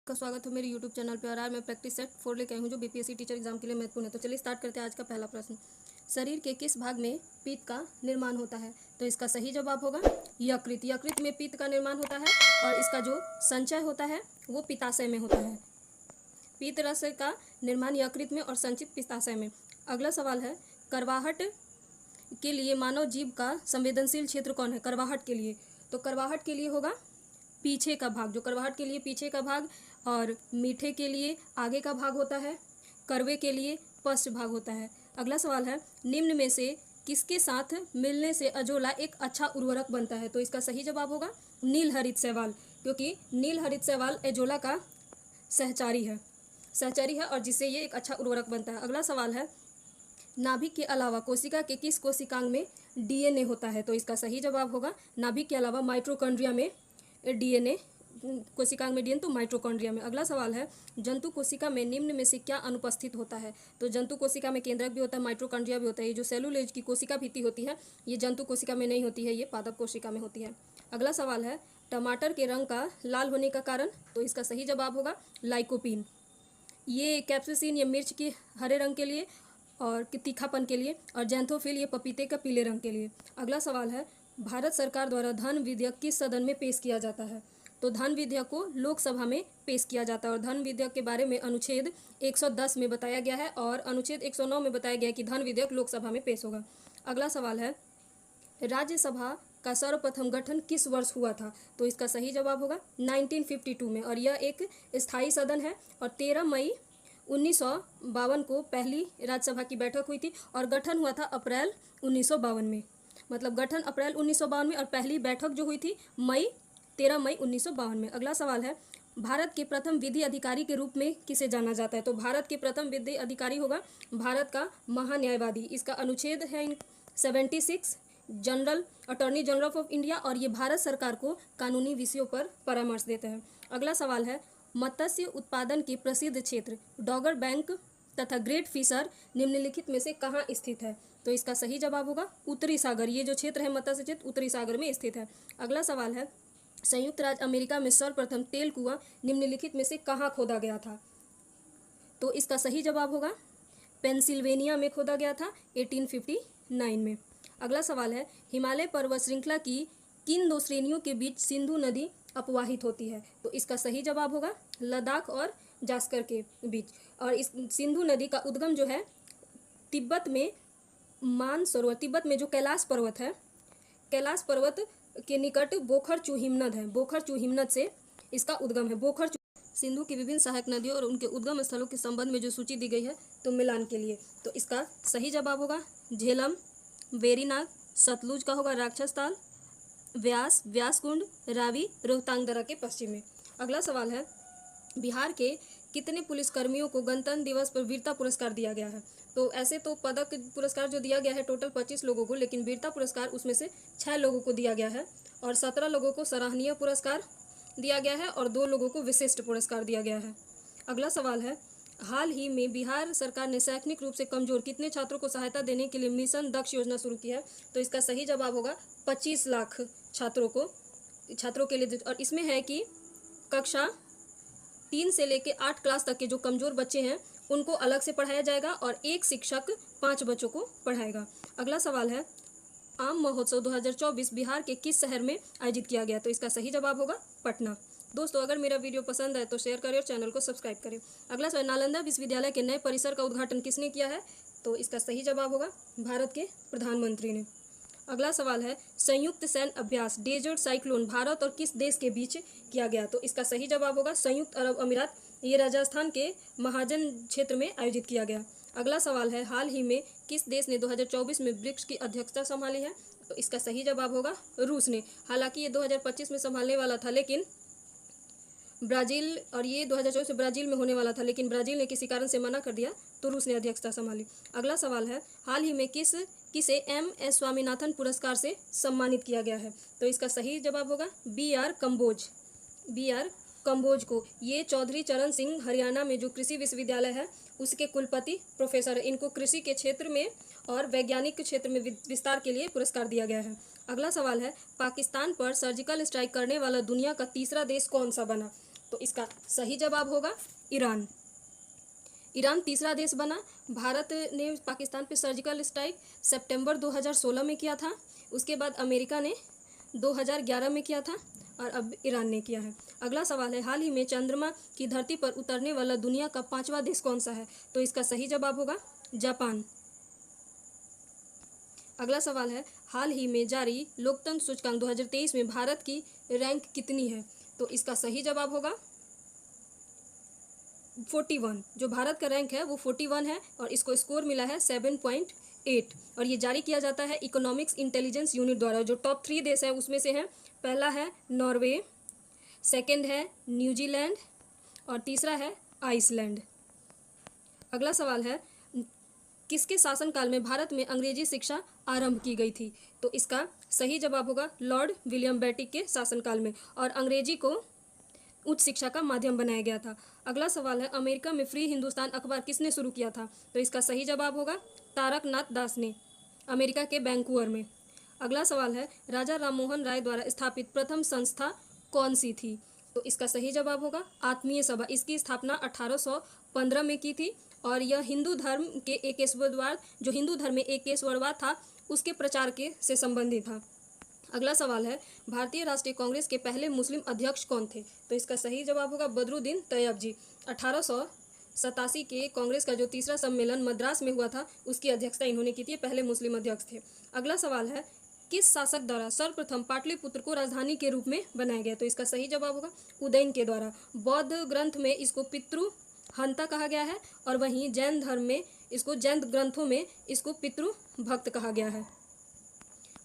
का स्वागत है मेरे YouTube चैनल पे। और आज मैं प्रैक्टिस सेट 4 लेके आई हूँ जो बीपीएससी टीचर एग्जाम के लिए महत्वपूर्ण है। तो चलिए स्टार्ट करते हैं आज का पहला प्रश्न। शरीर के किस भाग में पित्त का निर्माण होता है? तो इसका सही जवाब होगा यकृत। यकृत में पित्त का निर्माण होता है और इसका जो संचय होता है वो पित्ताशय में होता है। पित्त रस का निर्माण यकृत में और संचित पित्ताशय में। अगला सवाल है, करवाहट के लिए मानव जीव का संवेदनशील क्षेत्र कौन है? करवाहट के लिए, तो करवाहट के लिए होगा पीछे का भाग। जो करवाहट के लिए पीछे का भाग, और मीठे के लिए आगे का भाग होता है, करवे के लिए पश्च भाग होता है। अगला सवाल है, निम्न में से किसके साथ मिलने से अजोला एक अच्छा उर्वरक बनता है? तो इसका सही जवाब होगा नील हरित शैवाल, क्योंकि नील हरित शैवाल अजोला का सहचारी है और जिससे ये एक अच्छा उर्वरक बनता है। अगला सवाल है, नाभिक के अलावा कोशिका के किस कोशिकांग में डीएनए होता है? तो इसका सही जवाब होगा नाभिक के अलावा माइटोकॉन्ड्रिया में डीएनए, कोशिकांग में डीएनए तो माइटोकॉन्ड्रिया में। अगला सवाल है, जंतु कोशिका में निम्न में से क्या अनुपस्थित होता है? तो जंतु कोशिका में केंद्रक भी होता है, माइटोकॉन्ड्रिया भी होता है। ये जो सेलुलोज की कोशिका भित्ति होती है ये जंतु कोशिका में नहीं होती है, ये पादप कोशिका में होती है। अगला सवाल है, टमाटर के रंग का लाल होने का कारण? तो इसका सही जवाब होगा लाइकोपीन। ये कैप्सिसिन, ये मिर्च के हरे रंग के लिए और तीखापन के लिए, और जैंथोफिल ये पपीते का पीले रंग के लिए। अगला सवाल है, भारत सरकार द्वारा धन विधेयक किस सदन में पेश किया जाता है? तो धन विधेयक को लोकसभा में पेश किया जाता है और धन विधेयक के बारे में अनुच्छेद 110 में बताया गया है और अनुच्छेद 109 में बताया गया है कि धन विधेयक लोकसभा में पेश होगा। अगला सवाल है, राज्यसभा का सर्वप्रथम गठन किस वर्ष हुआ था? तो इसका सही जवाब होगा 1952 में, और यह एक स्थायी सदन है और 13 मई 1952 को पहली राज्यसभा की बैठक हुई थी और गठन हुआ था अप्रैल 1952 में। मतलब गठन अप्रैल 1952 में और पहली बैठक जो हुई थी 13 मई 1952 में। अगला सवाल है, भारत के प्रथम विधि अधिकारी के रूप में किसे जाना जाता है? तो भारत के प्रथम विधि अधिकारी होगा भारत का महान्यायवादी। इसका अनुच्छेद है 76, general attorney general of India, और ये भारत सरकार को कानूनी विषयों पर परामर्श देते हैं। अगला सवाल है, मत्स्य उत्पादन के प्रसिद्ध क्षेत्र डॉगर बैंक तथा ग्रेट फिशर निम्नलिखित में से कहाँ स्थित है? तो इसका सही जवाब होगा उत्तरी सागर। ये जो क्षेत्र है मत्स्य क्षेत्र उत्तरी सागर में स्थित है। अगला सवाल है, संयुक्त राज्य अमेरिका में सर्वप्रथम तेल कुआं निम्नलिखित में से कहाँ खोदा गया था? तो इसका सही जवाब होगा पेंसिल्वेनिया में खोदा गया था 1859 में। अगला सवाल है, हिमालय पर्वत श्रृंखला की किन दो श्रेणियों के बीच सिंधु नदी अपवाहित होती है? तो इसका सही जवाब होगा लद्दाख और जास्कर के बीच। और इस सिंधु नदी का उद्गम जो है तिब्बत में मानसरोवर, तिब्बत में जो कैलाश पर्वत है, कैलाश पर्वत के निकट बोखरचू हिमनद है, बोखरचू हिमनद से इसका उद्गम है। बोखरचू सिंधु की विभिन्न सहायक नदियों और उनके उद्गम स्थलों के संबंध में जो सूची दी गई है तो मिलान के लिए, तो इसका सही जवाब होगा झेलम, वेरीनाग, सतलुज का होगा राक्षस ताल, व्यास, व्यासकुंड, रावी, रोहतांग दर्रा के पश्चिम में। अगला सवाल है, बिहार के कितने पुलिसकर्मियों को गणतंत्र दिवस पर वीरता पुरस्कार दिया गया है? तो ऐसे तो पदक पुरस्कार जो दिया गया है टोटल 25 लोगों को, लेकिन वीरता पुरस्कार उसमें से 6 लोगों को दिया गया है और 17 लोगों को सराहनीय पुरस्कार दिया गया है और 2 लोगों को विशिष्ट पुरस्कार दिया गया है। अगला सवाल है, हाल ही में बिहार सरकार ने शैक्षणिक रूप से कमजोर कितने छात्रों को सहायता देने के लिए मिशन दक्ष योजना शुरू की है? तो इसका सही जवाब होगा 25 लाख छात्रों के लिए। और इसमें है कि कक्षा 3 से लेकर 8 क्लास तक के जो कमजोर बच्चे हैं उनको अलग से पढ़ाया जाएगा और एक शिक्षक 5 बच्चों को पढ़ाएगा। अगला सवाल है, आम महोत्सव 2024 बिहार के किस शहर में आयोजित किया गया? तो इसका सही जवाब होगा पटना। दोस्तों, अगर मेरा वीडियो पसंद आए तो शेयर करें और चैनल को सब्सक्राइब करें। अगला सवाल, नालंदा विश्वविद्यालय के नए परिसर का उद्घाटन किसने किया है? तो इसका सही जवाब होगा भारत के प्रधानमंत्री ने। अगला सवाल है, संयुक्त सैन्य अभ्यास डेजर्ट साइक्लोन भारत और किस देश के बीच किया गया? तो इसका सही जवाब होगा संयुक्त अरब अमीरात। ये राजस्थान के महाजन क्षेत्र में आयोजित किया गया। अगला सवाल है, हाल ही में किस देश ने 2024 में ब्रिक्स की अध्यक्षता संभाली है? तो इसका सही जवाब होगा रूस ने। हालांकि ये 2025 में संभालने वाला था, लेकिन ब्राज़ील, और ये 2024 में ब्राज़ील में होने वाला था, लेकिन ब्राज़ील ने किसी कारण से मना कर दिया तो रूस ने अध्यक्षता संभाली। अगला सवाल है, हाल ही में किसे MS स्वामीनाथन पुरस्कार से सम्मानित किया गया है? तो इसका सही जवाब होगा BR कंबोज को। ये चौधरी चरण सिंह हरियाणा में जो कृषि विश्वविद्यालय है उसके कुलपति प्रोफेसर, इनको कृषि के क्षेत्र में और वैज्ञानिक क्षेत्र में विस्तार के लिए पुरस्कार दिया गया है। अगला सवाल है, पाकिस्तान पर सर्जिकल स्ट्राइक करने वाला दुनिया का तीसरा देश कौन सा बना? तो इसका सही जवाब होगा ईरान। ईरान तीसरा देश बना। भारत ने पाकिस्तान पे सर्जिकल स्ट्राइक सितंबर 2016 में किया था। उसके बाद अमेरिका ने 2011 में किया था और अब ईरान ने किया है। अगला सवाल है, हाल ही में चंद्रमा की धरती पर उतरने वाला दुनिया का 5वां देश कौन सा है? तो इसका सही जवाब होगा जापान। अगला सवाल है, हाल ही में जारी लोकतंत्र सूचकांक 2023 में भारत की रैंक कितनी है? तो इसका सही जवाब होगा 41। जो भारत का रैंक है वो 41 है और इसको स्कोर मिला है 7.8 और ये जारी किया जाता है इकोनॉमिक्स इंटेलिजेंस यूनिट द्वारा। जो टॉप 3 देश है उसमें से है, पहला है नॉर्वे, सेकंड है न्यूजीलैंड और तीसरा है आइसलैंड। अगला सवाल है, किसके शासनकाल में भारत में अंग्रेजी शिक्षा आरंभ की गई थी? तो इसका सही जवाब होगा लॉर्ड विलियम बेंटिक के शासनकाल में और अंग्रेजी को उच्च शिक्षा का माध्यम बनाया गया था। अगला सवाल है, अमेरिका में फ्री हिंदुस्तान अखबार किसने शुरू किया था? तो इसका सही जवाब होगा तारकनाथ दास ने, अमेरिका के वैंकूवर में। अगला सवाल है, राजा राममोहन राय द्वारा स्थापित प्रथम संस्था कौन सी थी? तो इसका सही जवाब होगा आत्मीय सभा। इसकी स्थापना 1815 में की थी और यह हिंदू धर्म के एकेश्वरवाद, जो हिंदू धर्म में एकेश्वरवाद था, उसके प्रचार के से संबंधित था। अगला सवाल है, भारतीय राष्ट्रीय कांग्रेस के पहले मुस्लिम अध्यक्ष कौन थे? तो इसका सही जवाब होगा बदरुद्दीन तैयब जी। 1887 के कांग्रेस का जो तीसरा सम्मेलन मद्रास में हुआ था उसकी अध्यक्षता इन्होंने की थी, पहले मुस्लिम अध्यक्ष थे। अगला सवाल है, किस शासक द्वारा सर्वप्रथम पाटलिपुत्र को राजधानी के रूप में बनाया गया? तो इसका सही जवाब होगा उदयन के द्वारा। बौद्ध ग्रंथ में इसको पितृ हंता कहा गया है और वहीं जैन धर्म में इसको, जैन ग्रंथों में इसको पितृ भक्त कहा गया है।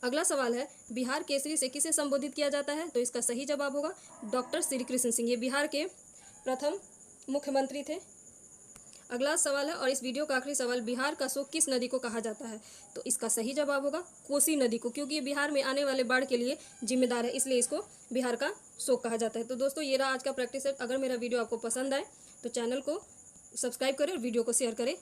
अगला सवाल है, बिहार केसरी से किसे संबोधित किया जाता है? तो इसका सही जवाब होगा डॉक्टर श्री कृष्ण सिंह। ये बिहार के प्रथम मुख्यमंत्री थे। अगला सवाल है और इस वीडियो का आखिरी सवाल, बिहार का शोक किस नदी को कहा जाता है? तो इसका सही जवाब होगा कोसी नदी को, क्योंकि ये बिहार में आने वाले बाढ़ के लिए जिम्मेदार है, इसलिए इसको बिहार का शोक कहा जाता है। तो दोस्तों ये रहा आज का प्रैक्टिस सेट। अगर मेरा वीडियो आपको पसंद आए तो चैनल को सब्सक्राइब करें और वीडियो को शेयर करें।